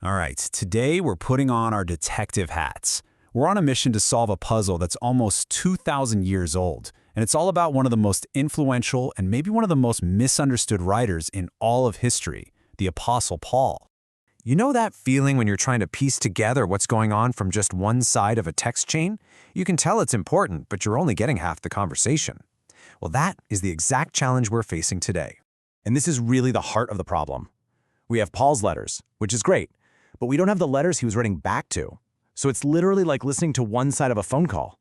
All right, today we're putting on our detective hats. We're on a mission to solve a puzzle that's almost 2,000 years old, and it's all about one of the most influential and maybe one of the most misunderstood writers in all of history, the Apostle Paul. You know that feeling when you're trying to piece together what's going on from just one side of a text chain? You can tell it's important, but you're only getting half the conversation. Well, that is the exact challenge we're facing today. And this is really the heart of the problem. We have Paul's letters, which is great, but we don't have the letters he was writing back to. So it's literally like listening to one side of a phone call.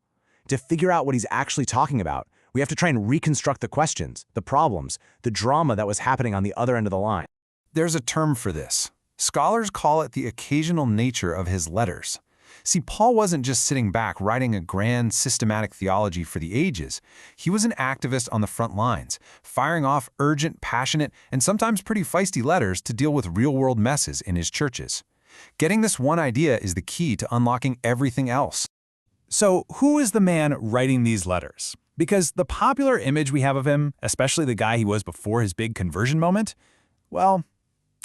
To figure out what he's actually talking about, we have to try and reconstruct the questions, the problems, the drama that was happening on the other end of the line. There's a term for this. Scholars call it the occasional nature of his letters. See, Paul wasn't just sitting back writing a grand, systematic theology for the ages. He was an activist on the front lines, firing off urgent, passionate, and sometimes pretty feisty letters to deal with real-world messes in his churches. Getting this one idea is the key to unlocking everything else. So, who is the man writing these letters? Because the popular image we have of him, especially the guy he was before his big conversion moment, well,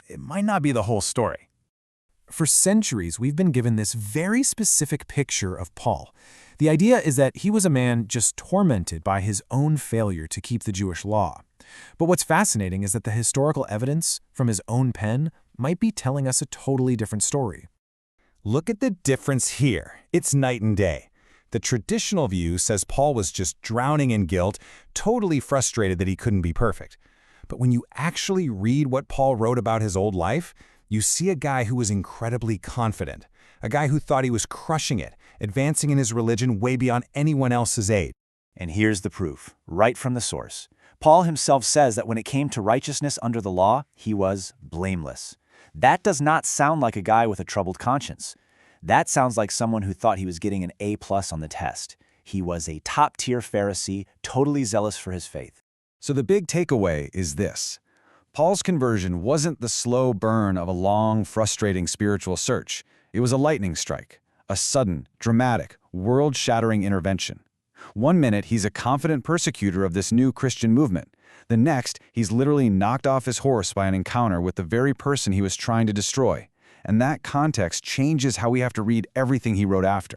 it might not be the whole story. For centuries, we've been given this very specific picture of Paul. The idea is that he was a man just tormented by his own failure to keep the Jewish law. But what's fascinating is that the historical evidence from his own pen might be telling us a totally different story. Look at the difference here. It's night and day. The traditional view says Paul was just drowning in guilt, totally frustrated that he couldn't be perfect. But when you actually read what Paul wrote about his old life, you see a guy who was incredibly confident, a guy who thought he was crushing it, advancing in his religion way beyond anyone else's aid. And here's the proof, right from the source. Paul himself says that when it came to righteousness under the law, he was blameless. That does not sound like a guy with a troubled conscience. That sounds like someone who thought he was getting an A+ on the test. He was a top-tier Pharisee, totally zealous for his faith. So the big takeaway is this. Paul's conversion wasn't the slow burn of a long, frustrating spiritual search. It was a lightning strike, a sudden, dramatic, world-shattering intervention. One minute, he's a confident persecutor of this new Christian movement. The next, he's literally knocked off his horse by an encounter with the very person he was trying to destroy. And that context changes how we have to read everything he wrote after.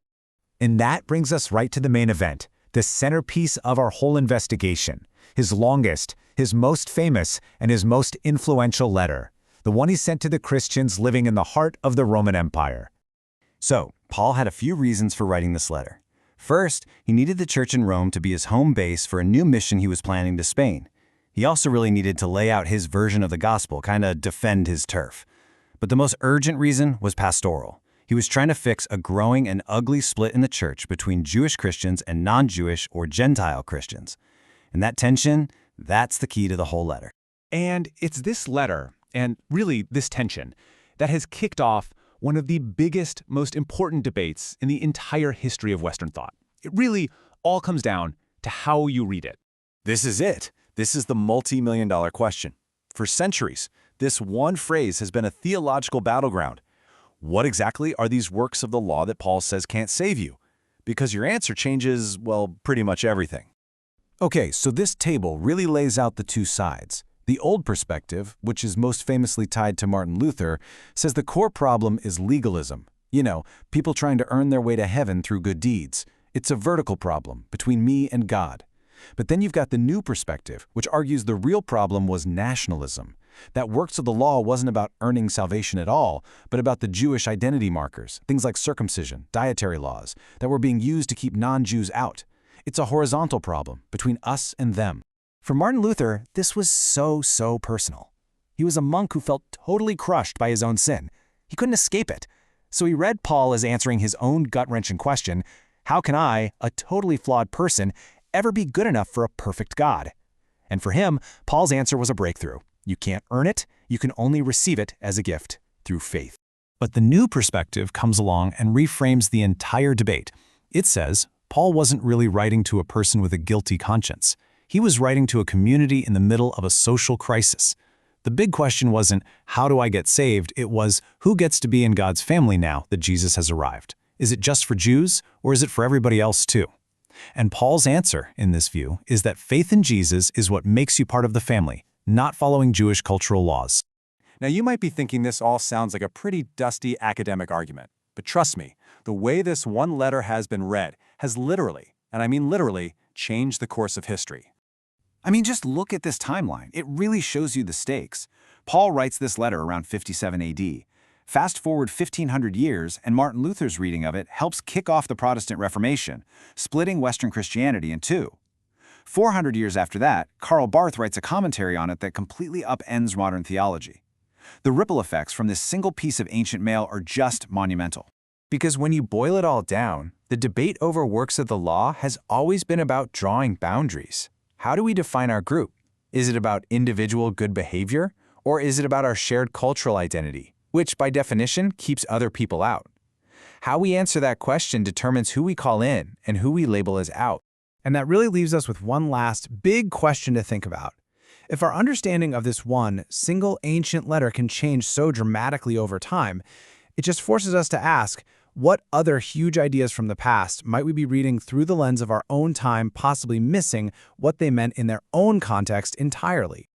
And that brings us right to the main event, the centerpiece of our whole investigation, his longest, his most famous, and his most influential letter, the one he sent to the Christians living in the heart of the Roman Empire. So, Paul had a few reasons for writing this letter. First, he needed the church in Rome to be his home base for a new mission he was planning to Spain. He also really needed to lay out his version of the gospel, kind of defend his turf. But the most urgent reason was pastoral. He was trying to fix a growing and ugly split in the church between Jewish Christians and non-Jewish or Gentile Christians. And that tension, that's the key to the whole letter. And it's this letter, and really this tension, that has kicked off one of the biggest, most important debates in the entire history of Western thought. It really all comes down to how you read it. This is it. This is the multi-million-dollar question. For centuries, this one phrase has been a theological battleground. What exactly are these works of the law that Paul says can't save you? Because your answer changes, well, pretty much everything. Okay, so this table really lays out the two sides. The old perspective, which is most famously tied to Martin Luther, says the core problem is legalism. You know, people trying to earn their way to heaven through good deeds. It's a vertical problem between me and God. But then you've got the new perspective, which argues the real problem was nationalism. That works of the law wasn't about earning salvation at all, but about the Jewish identity markers, things like circumcision, dietary laws, that were being used to keep non-Jews out. It's a horizontal problem between us and them. For Martin Luther, this was so personal. He was a monk who felt totally crushed by his own sin. He couldn't escape it. So he read Paul as answering his own gut-wrenching question, how can I, a totally flawed person, ever be good enough for a perfect God? And for him, Paul's answer was a breakthrough. You can't earn it, you can only receive it as a gift, through faith. But the new perspective comes along and reframes the entire debate. It says, Paul wasn't really writing to a person with a guilty conscience. He was writing to a community in the middle of a social crisis. The big question wasn't, how do I get saved? It was, who gets to be in God's family now that Jesus has arrived? Is it just for Jews, or is it for everybody else too? And Paul's answer, in this view, is that faith in Jesus is what makes you part of the family, not following Jewish cultural laws. Now, you might be thinking this all sounds like a pretty dusty academic argument, but trust me, the way this one letter has been read has literally, and I mean literally, changed the course of history. I mean, just look at this timeline. It really shows you the stakes. Paul writes this letter around 57 AD. Fast forward 1,500 years, and Martin Luther's reading of it helps kick off the Protestant Reformation, splitting Western Christianity in two. 400 years after that, Karl Barth writes a commentary on it that completely upends modern theology. The ripple effects from this single piece of ancient mail are just monumental. Because when you boil it all down, the debate over works of the law has always been about drawing boundaries. How do we define our group? Is it about individual good behavior, or is it about our shared cultural identity, which by definition keeps other people out? How we answer that question determines who we call in and who we label as out. And that really leaves us with one last big question to think about. If our understanding of this one single ancient letter can change so dramatically over time, it just forces us to ask, what other huge ideas from the past might we be reading through the lens of our own time, possibly missing what they meant in their own context entirely?